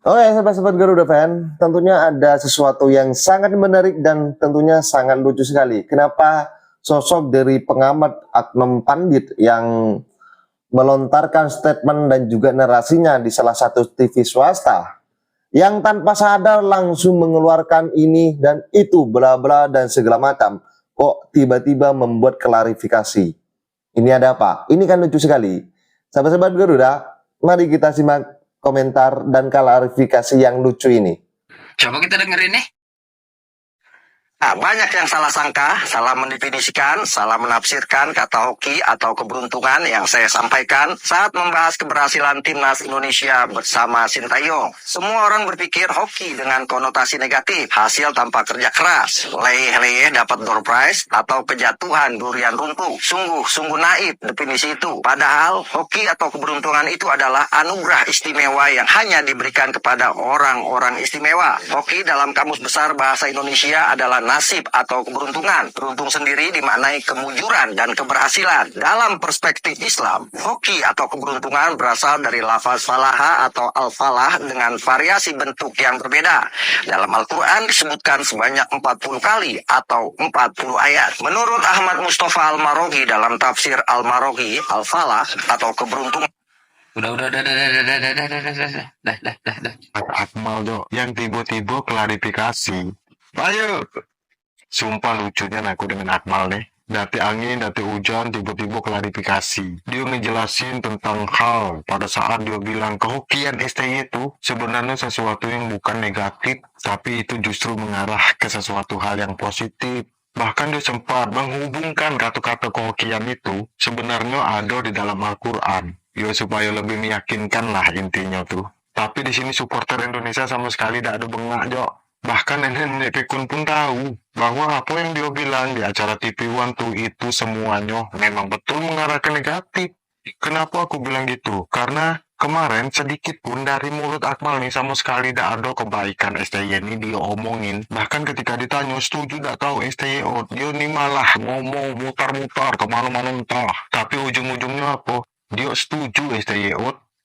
Oh ya, sahabat-sahabat Garuda fan, tentunya ada sesuatu yang sangat menarik dan tentunya sangat lucu sekali. Kenapa sosok dari pengamat Agnem Pandit yang melontarkan statement dan juga narasinya di salah satu TV swasta yang tanpa sadar langsung mengeluarkan ini dan itu bla bla dan segala macam, kok tiba-tiba membuat klarifikasi. Ini ada apa? Ini kan lucu sekali. Sahabat-sahabat Garuda, mari kita simak komentar dan klarifikasi yang lucu ini. Coba kita dengerin nih. Nah, banyak yang salah sangka, salah mendefinisikan, salah menafsirkan kata hoki atau keberuntungan yang saya sampaikan saat membahas keberhasilan timnas Indonesia bersama Sintayong. Semua orang berpikir hoki dengan konotasi negatif, hasil tanpa kerja keras, leyeh-leyeh dapat door prize, atau kejatuhan durian runtuh. Sungguh naif definisi itu. Padahal hoki atau keberuntungan itu adalah anugerah istimewa yang hanya diberikan kepada orang-orang istimewa. Hoki dalam Kamus Besar Bahasa Indonesia adalah nasib atau keberuntungan. Beruntung sendiri dimaknai kemujuran dan keberhasilan. Dalam perspektif Islam, hoki atau keberuntungan berasal dari lafaz falaha atau al-falah dengan variasi bentuk yang berbeda. Dalam Al-Quran disebutkan sebanyak 40 kali atau 40 ayat. Menurut Ahmad Mustafa Al-Marogi dalam tafsir Al-Marogi, al-falah atau keberuntungan. Akmal dok, yang tiba-tiba klarifikasi. Ayo, sumpah lucunya aku dengan Akmal nih. Dati angin, dati hujan, tiba-tiba klarifikasi. Dia ngejelasin tentang hal pada saat dia bilang kehokian STY itu sebenarnya sesuatu yang bukan negatif, tapi itu justru mengarah ke sesuatu hal yang positif. Bahkan dia sempat menghubungkan kata-kata kehokian itu sebenarnya ada di dalam Al-Quran. Ya supaya lebih meyakinkan lah intinya tuh. Tapi di sini supporter Indonesia sama sekali tidak ada bengak, Jok. Bahkan nenek-nenek pikun pun tahu bahwa apa yang dia bilang di acara TV One tuh itu semuanya memang betul mengarah ke negatif. Kenapa aku bilang gitu? Karena kemarin sedikit pun dari mulut Akmal nih sama sekali tidak ada kebaikan STY ini dia omongin. Bahkan ketika ditanya setuju tidak tahu STY, dia nih malah ngomong mutar-mutar kemana-mana entah. Tapi ujung-ujungnya apa? Dia setuju STY.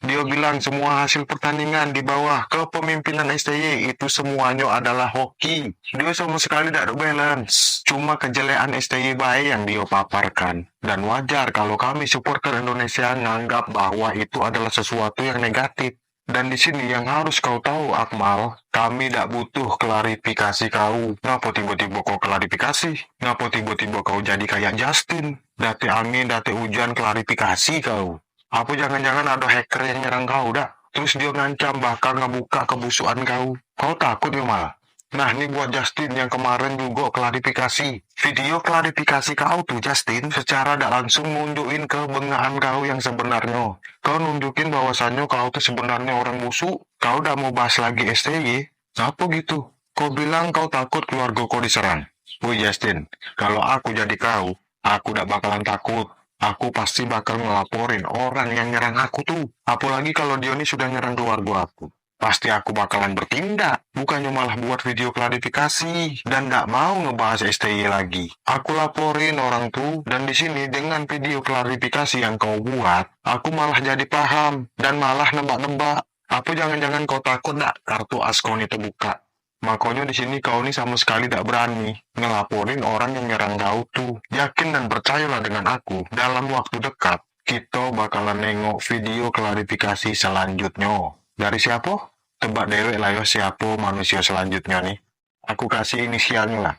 Dia bilang semua hasil pertandingan di bawah kepemimpinan STY itu semuanya adalah hoki. Dia sama sekali tidak ada balance. Cuma kejelekan STY baik yang dia paparkan. Dan wajar kalau kami supporter Indonesia menganggap bahwa itu adalah sesuatu yang negatif. Dan di sini yang harus kau tahu, Akmal, kami tidak butuh klarifikasi kau. Ngapa tiba-tiba kau klarifikasi? Ngapa tiba-tiba kau jadi kayak Justin? Dati angin, dati hujan, klarifikasi kau. Apa jangan-jangan ada hacker yang nyerang kau dah? Terus dia ngancam bakal ngebuka kebusukan kau. Kau takut ya malah? Nah ini buat Justin yang kemarin juga klarifikasi. Video klarifikasi kau tuh Justin secara tidak langsung nunjukin kebengahan kau yang sebenarnya. Kau nunjukin bahwasannya kau tuh sebenarnya orang busuk. Kau udah mau bahas lagi STY. Apa gitu? Kau bilang kau takut keluarga kau diserang. Woi Justin, kalau aku jadi kau, aku tidak bakalan takut. Aku pasti bakal ngelaporin orang yang nyerang aku tuh. Apalagi kalau dia ini sudah nyerang keluarga aku. Pasti aku bakalan bertindak. Bukannya malah buat video klarifikasi. Dan gak mau ngebahas STY lagi. Aku laporin orang tuh. Dan di sini dengan video klarifikasi yang kau buat, aku malah jadi paham. Dan malah nebak-nebak. Apa jangan-jangan kau takut gak kartu Askon itu buka? Makanya di sini kau ini sama sekali tidak berani ngelaporin orang yang nyerang kau tuh. Yakin dan percayalah dengan aku, dalam waktu dekat, kita bakalan nengok video klarifikasi selanjutnya. Dari siapa? Tebak dewek lah ya siapa manusia selanjutnya nih. Aku kasih inisialnya lah.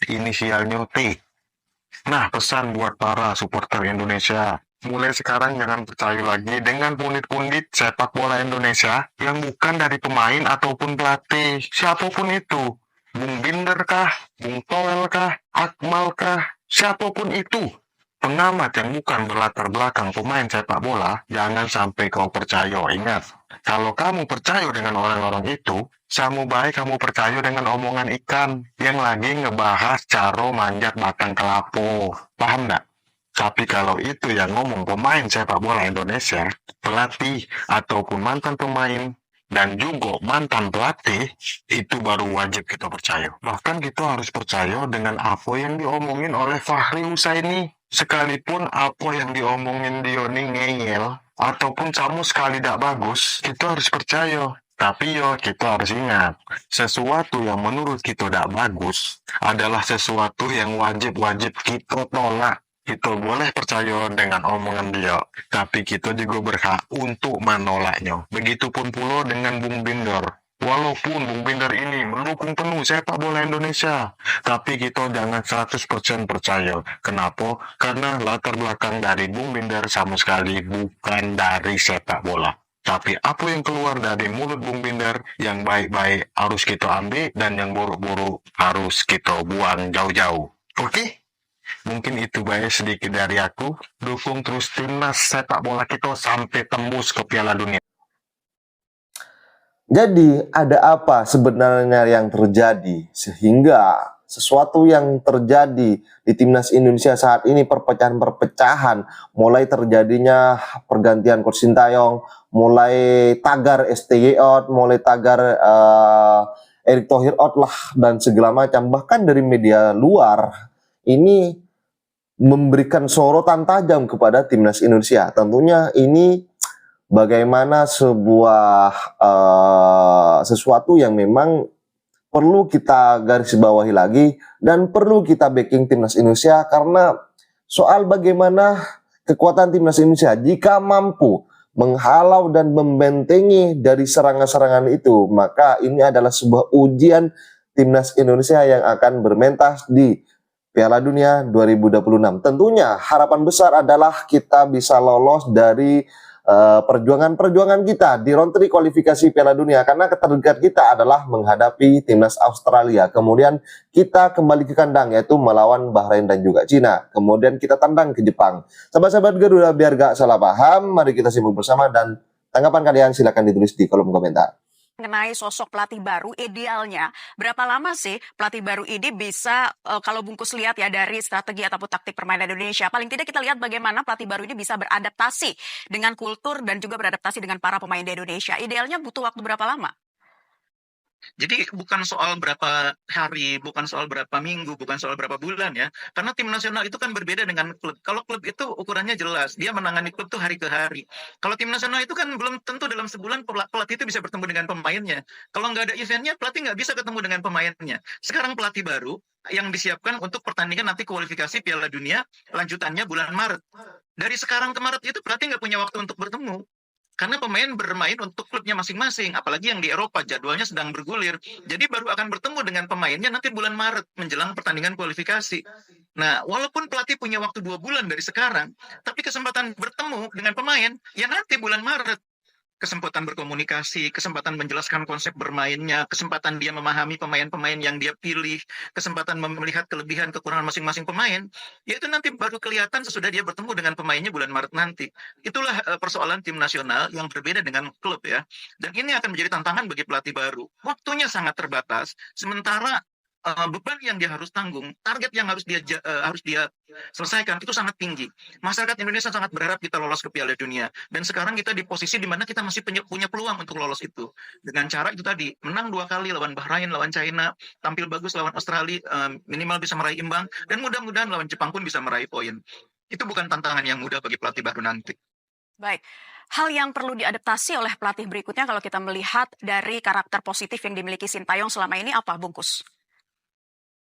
Inisialnya T. Nah, pesan buat para supporter Indonesia. Mulai sekarang jangan percaya lagi dengan pundit-pundit sepak bola Indonesia yang bukan dari pemain ataupun pelatih. Siapapun itu. Bung Binder kah? Bung Toel kah? Akmal kah? Siapapun itu. Pengamat yang bukan berlatar belakang pemain sepak bola, jangan sampai kau percaya. Ingat, kalau kamu percaya dengan orang-orang itu, sama baik kamu percaya dengan omongan ikan yang lagi ngebahas cara manjat batang kelapo. Paham nggak? Tapi kalau itu yang ngomong pemain sepak bola Indonesia, pelatih ataupun mantan pemain, dan juga mantan pelatih, itu baru wajib kita percaya. Bahkan kita harus percaya dengan apa yang diomongin oleh Fahri Husaini. Sekalipun apa yang diomongin dia ini ngeyel, ataupun sama sekali tidak bagus, kita harus percaya. Tapi yo, kita harus ingat, sesuatu yang menurut kita tidak bagus adalah sesuatu yang wajib-wajib kita tolak. Kita boleh percaya dengan omongan dia, tapi kita juga berhak untuk menolaknya. Begitupun pula dengan Bung Binder. Walaupun Bung Binder ini mendukung penuh sepak bola Indonesia, tapi kita jangan 100% percaya. Kenapa? Karena latar belakang dari Bung Binder sama sekali bukan dari sepak bola. Tapi apa yang keluar dari mulut Bung Binder, yang baik-baik harus kita ambil, dan yang buruk-buruk harus kita buang jauh-jauh. Oke? Mungkin itu baik sedikit dari aku. Dukung terus timnas sepak bola kita sampai tembus ke Piala Dunia. Jadi ada apa sebenarnya yang terjadi sehingga sesuatu yang terjadi di timnas Indonesia saat ini, perpecahan-perpecahan, mulai terjadinya pergantian Coach Sintayong, mulai tagar STY out, mulai tagar Erick Thohir out lah dan segala macam, bahkan dari media luar ini memberikan sorotan tajam kepada timnas Indonesia. Tentunya ini bagaimana sebuah sesuatu yang memang perlu kita garis bawahi lagi dan perlu kita backing timnas Indonesia, karena soal bagaimana kekuatan timnas Indonesia jika mampu menghalau dan membentengi dari serangan-serangan itu, maka ini adalah sebuah ujian timnas Indonesia yang akan bermentas di Piala Dunia 2026. Tentunya harapan besar adalah kita bisa lolos dari perjuangan-perjuangan kita di round 3 kualifikasi Piala Dunia, karena keterdekat kita adalah menghadapi timnas Australia, kemudian kita kembali ke kandang yaitu melawan Bahrain dan juga Cina, kemudian kita tandang ke Jepang. Sahabat-sahabat Garuda, biar gak salah paham, mari kita simak bersama dan tanggapan kalian silakan ditulis di kolom komentar. Mengenai sosok pelatih baru, idealnya berapa lama sih pelatih baru ini bisa, kalau Bungkus lihat ya dari strategi ataupun taktik permainan Indonesia, paling tidak kita lihat bagaimana pelatih baru ini bisa beradaptasi dengan kultur dan juga beradaptasi dengan para pemain di Indonesia. Idealnya butuh waktu berapa lama? Jadi bukan soal berapa hari, bukan soal berapa minggu, bukan soal berapa bulan ya. Karena tim nasional itu kan berbeda dengan klub. Kalau klub itu ukurannya jelas, dia menangani klub tuh hari ke hari. Kalau tim nasional itu kan belum tentu dalam sebulan pelatih itu bisa bertemu dengan pemainnya. Kalau nggak ada eventnya, pelatih nggak bisa ketemu dengan pemainnya. Sekarang pelatih baru yang disiapkan untuk pertandingan nanti kualifikasi Piala Dunia, lanjutannya bulan Maret. Dari sekarang ke Maret itu pelatih nggak punya waktu untuk bertemu. Karena pemain bermain untuk klubnya masing-masing, apalagi yang di Eropa jadwalnya sedang bergulir. Jadi baru akan bertemu dengan pemainnya nanti bulan Maret menjelang pertandingan kualifikasi. Nah, walaupun pelatih punya waktu 2 bulan dari sekarang, tapi kesempatan bertemu dengan pemain ya nanti bulan Maret. Kesempatan berkomunikasi, kesempatan menjelaskan konsep bermainnya, kesempatan dia memahami pemain-pemain yang dia pilih, kesempatan melihat kelebihan kekurangan masing-masing pemain, yaitu nanti baru kelihatan sesudah dia bertemu dengan pemainnya bulan Maret nanti. Itulah persoalan tim nasional yang berbeda dengan klub ya. Dan ini akan menjadi tantangan bagi pelatih baru. Waktunya sangat terbatas, sementara beban yang dia harus tanggung, target yang harus dia selesaikan itu sangat tinggi. Masyarakat Indonesia sangat berharap kita lolos ke Piala Dunia, dan sekarang kita di posisi di mana kita masih punya peluang untuk lolos itu dengan cara itu tadi, menang 2 kali lawan Bahrain, lawan China, tampil bagus lawan Australia, minimal bisa meraih imbang, dan mudah-mudahan lawan Jepang pun bisa meraih poin. Itu bukan tantangan yang mudah bagi pelatih baru nanti. Baik. Hal yang perlu diadaptasi oleh pelatih berikutnya kalau kita melihat dari karakter positif yang dimiliki Sintayong selama ini apa, Bungkus?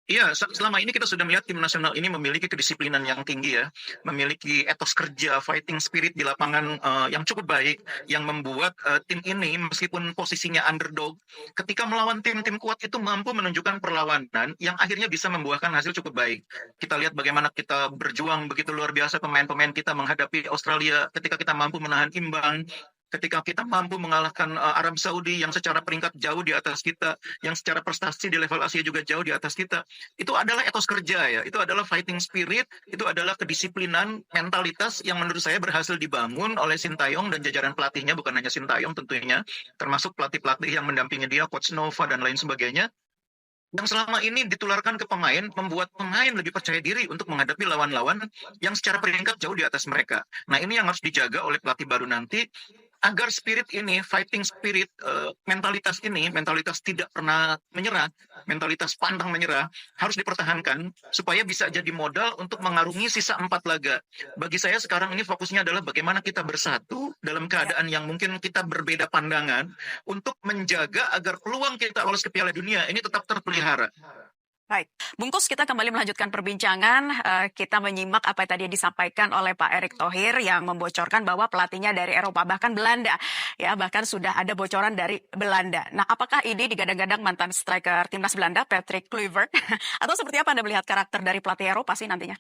Iya, selama ini kita sudah melihat tim nasional ini memiliki kedisiplinan yang tinggi ya, memiliki etos kerja, fighting spirit di lapangan yang cukup baik, yang membuat tim ini meskipun posisinya underdog, ketika melawan tim-tim kuat itu mampu menunjukkan perlawanan yang akhirnya bisa membuahkan hasil cukup baik. Kita lihat bagaimana kita berjuang begitu luar biasa pemain-pemain kita menghadapi Australia, ketika kita mampu menahan imbang, ketika kita mampu mengalahkan Arab Saudi yang secara peringkat jauh di atas kita, yang secara prestasi di level Asia juga jauh di atas kita. Itu adalah etos kerja ya, itu adalah fighting spirit, itu adalah kedisiplinan, mentalitas yang menurut saya berhasil dibangun oleh Sintayong dan jajaran pelatihnya, bukan hanya Sintayong tentunya, termasuk pelatih-pelatih yang mendampingi dia, Coach Nova dan lain sebagainya, yang selama ini ditularkan ke pemain, membuat pemain lebih percaya diri untuk menghadapi lawan-lawan yang secara peringkat jauh di atas mereka. Nah, ini yang harus dijaga oleh pelatih baru nanti. agar spirit ini, fighting spirit, mentalitas ini, mentalitas tidak pernah menyerah, mentalitas pantang menyerah, harus dipertahankan supaya bisa jadi modal untuk mengarungi sisa 4 laga. Bagi saya sekarang ini fokusnya adalah bagaimana kita bersatu dalam keadaan yang mungkin kita berbeda pandangan untuk menjaga agar peluang kita lolos ke Piala Dunia ini tetap terpelihara. Baik, Bungkus, kita kembali melanjutkan perbincangan. Kita menyimak apa yang tadi disampaikan oleh Pak Erick Thohir yang membocorkan bahwa pelatihnya dari Eropa, bahkan Belanda. Ya, bahkan sudah ada bocoran dari Belanda. Nah, apakah ini digadang-gadang mantan striker timnas Belanda, Patrick Kluivert? Atau seperti apa Anda melihat karakter dari pelatih Eropa sih nantinya?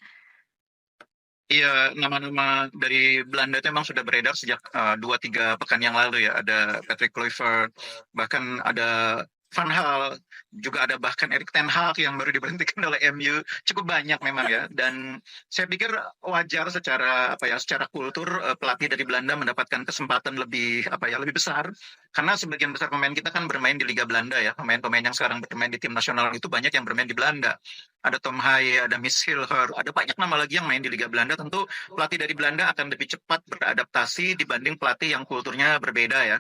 Iya, nama-nama dari Belanda itu memang sudah beredar sejak 2-3 pekan yang lalu ya. Ada Patrick Kluivert, bahkan ada Van Gaal, juga ada bahkan Erik ten Hag yang baru diberhentikan oleh MU. Cukup banyak memang ya. Dan saya pikir wajar secara secara kultur pelatih dari Belanda mendapatkan kesempatan lebih lebih besar, karena sebagian besar pemain kita kan bermain di Liga Belanda ya. Pemain-pemain yang sekarang bermain di tim nasional itu banyak yang bermain di Belanda. Ada Tom Haye, ada Miss Hilher, ada banyak nama lagi yang main di Liga Belanda. Tentu pelatih dari Belanda akan lebih cepat beradaptasi dibanding pelatih yang kulturnya berbeda ya.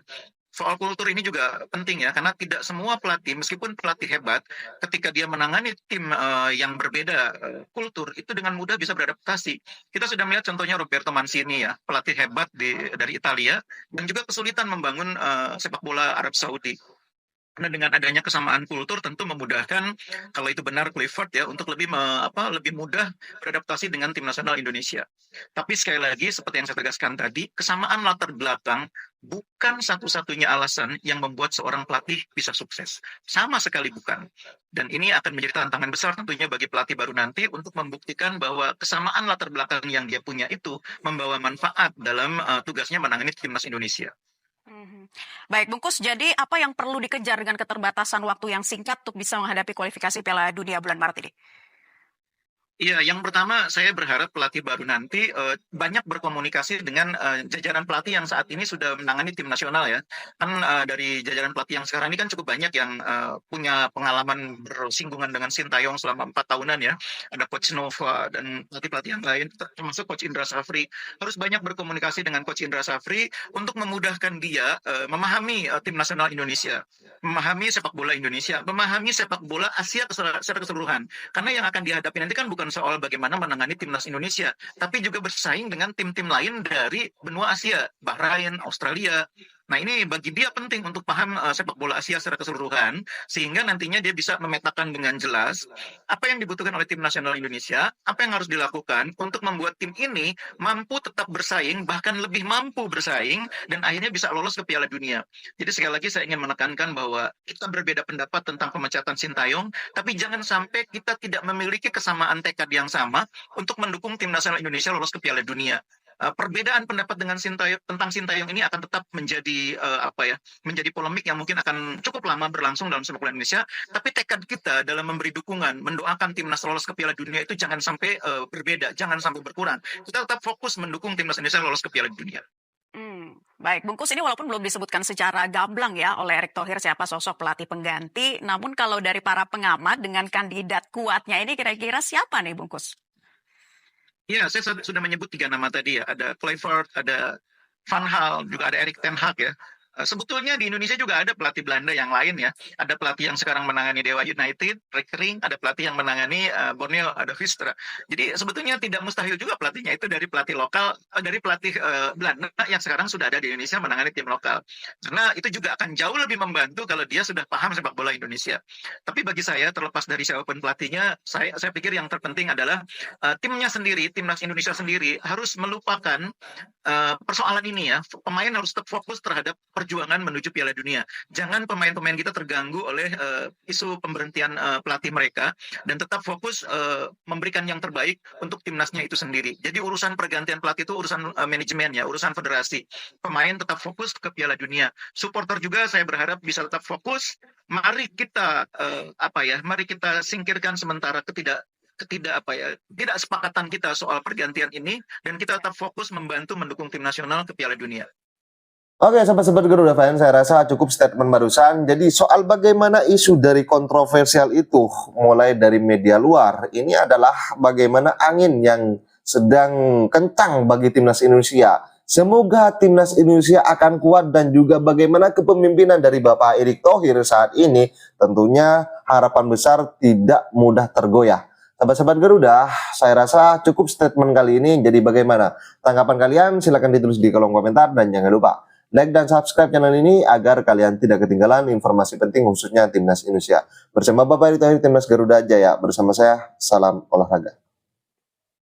Soal kultur ini juga penting ya, karena tidak semua pelatih, meskipun pelatih hebat, ketika dia menangani tim yang berbeda kultur, itu dengan mudah bisa beradaptasi. Kita sudah melihat contohnya Roberto Mancini ya, pelatih hebat dari Italia, dan juga kesulitan membangun sepak bola Arab Saudi. Karena dengan adanya kesamaan kultur tentu memudahkan, kalau itu benar Clifford ya, untuk lebih mudah beradaptasi dengan tim nasional Indonesia. Tapi sekali lagi seperti yang saya tegaskan tadi, kesamaan latar belakang bukan satu-satunya alasan yang membuat seorang pelatih bisa sukses. Sama sekali bukan. Dan ini akan menjadi tantangan besar tentunya bagi pelatih baru nanti untuk membuktikan bahwa kesamaan latar belakang yang dia punya itu membawa manfaat dalam tugasnya menangani timnas Indonesia. Baik, Bungkus, jadi apa yang perlu dikejar dengan keterbatasan waktu yang singkat untuk bisa menghadapi kualifikasi Piala Dunia bulan Maret ini? Iya, yang pertama saya berharap pelatih baru nanti banyak berkomunikasi dengan jajaran pelatih yang saat ini sudah menangani tim nasional ya. Kan dari jajaran pelatih yang sekarang ini kan cukup banyak yang punya pengalaman bersinggungan dengan Sintayong selama 4 tahunan ya. Ada Coach Nova dan pelatih-pelatih yang lain, termasuk Coach Indra Safri. Harus banyak berkomunikasi dengan Coach Indra Safri untuk memudahkan dia memahami tim nasional Indonesia, memahami sepak bola Indonesia, memahami sepak bola Asia secara keseluruhan. Karena yang akan dihadapi nanti kan bukan soal bagaimana menangani timnas Indonesia, tapi juga bersaing dengan tim-tim lain dari benua Asia, Bahrain, Australia. Nah, ini bagi dia penting untuk paham sepak bola Asia secara keseluruhan, sehingga nantinya dia bisa memetakan dengan jelas apa yang dibutuhkan oleh tim nasional Indonesia, apa yang harus dilakukan untuk membuat tim ini mampu tetap bersaing, bahkan lebih mampu bersaing, dan akhirnya bisa lolos ke Piala Dunia. Jadi sekali lagi saya ingin menekankan bahwa kita berbeda pendapat tentang pemecatan Sintayong, tapi jangan sampai kita tidak memiliki kesamaan tekad yang sama untuk mendukung tim nasional Indonesia lolos ke Piala Dunia. Perbedaan pendapat dengan tentang Sintayong ini akan tetap menjadi menjadi polemik yang mungkin akan cukup lama berlangsung dalam sepak bola Indonesia. Tapi tekad kita dalam memberi dukungan, mendoakan timnas lolos ke Piala Dunia itu jangan sampai berbeda, jangan sampai berkurang. Kita tetap fokus mendukung timnas Indonesia lolos ke Piala Dunia. Baik, Bungkus, ini walaupun belum disebutkan secara gamblang ya oleh Erick Thohir siapa sosok pelatih pengganti, namun kalau dari para pengamat dengan kandidat kuatnya ini kira-kira siapa nih, Bungkus? Ya, saya sudah menyebut 3 nama tadi ya. Ada Kluivert, ada Van Gaal, juga ada Erik ten Hag ya. Sebetulnya di Indonesia juga ada pelatih Belanda yang lain ya. Ada pelatih yang sekarang menangani Dewa United, Rekering, ada pelatih yang menangani Borneo, ada Vistra. Jadi sebetulnya tidak mustahil juga pelatihnya itu dari pelatih lokal, dari pelatih Belanda yang sekarang sudah ada di Indonesia menangani tim lokal. Karena itu juga akan jauh lebih membantu kalau dia sudah paham sepak bola Indonesia. Tapi bagi saya, terlepas dari siapapun pelatihnya, saya pikir yang terpenting adalah timnya sendiri, timnas Indonesia sendiri harus melupakan persoalan ini ya. Pemain harus tetap fokus terhadap perjuangan menuju Piala Dunia. Jangan pemain-pemain kita terganggu oleh isu pemberhentian pelatih mereka, dan tetap fokus memberikan yang terbaik untuk timnasnya itu sendiri. Jadi urusan pergantian pelatih itu urusan manajemen ya, urusan federasi. Pemain tetap fokus ke Piala Dunia. Supporter juga saya berharap bisa tetap fokus. Mari kita mari kita singkirkan sementara tidak sepakatan kita soal pergantian ini, dan kita tetap fokus membantu mendukung tim nasional ke Piala Dunia. Oke, sahabat-sahabat Garuda Fans, saya rasa cukup statement barusan. Jadi soal bagaimana isu dari kontroversial itu mulai dari media luar, ini adalah bagaimana angin yang sedang kencang bagi timnas Indonesia. Semoga timnas Indonesia akan kuat dan juga bagaimana kepemimpinan dari Bapak Erick Thohir saat ini, tentunya harapan besar tidak mudah tergoyah. Sahabat-sahabat Garuda, saya rasa cukup statement kali ini. Jadi bagaimana tanggapan kalian? Silahkan ditulis di kolom komentar dan jangan lupa like dan subscribe channel ini agar kalian tidak ketinggalan informasi penting khususnya timnas Indonesia. Bersama Bapak Erick Thohir, timnas Garuda Jaya. Bersama saya, salam olahraga.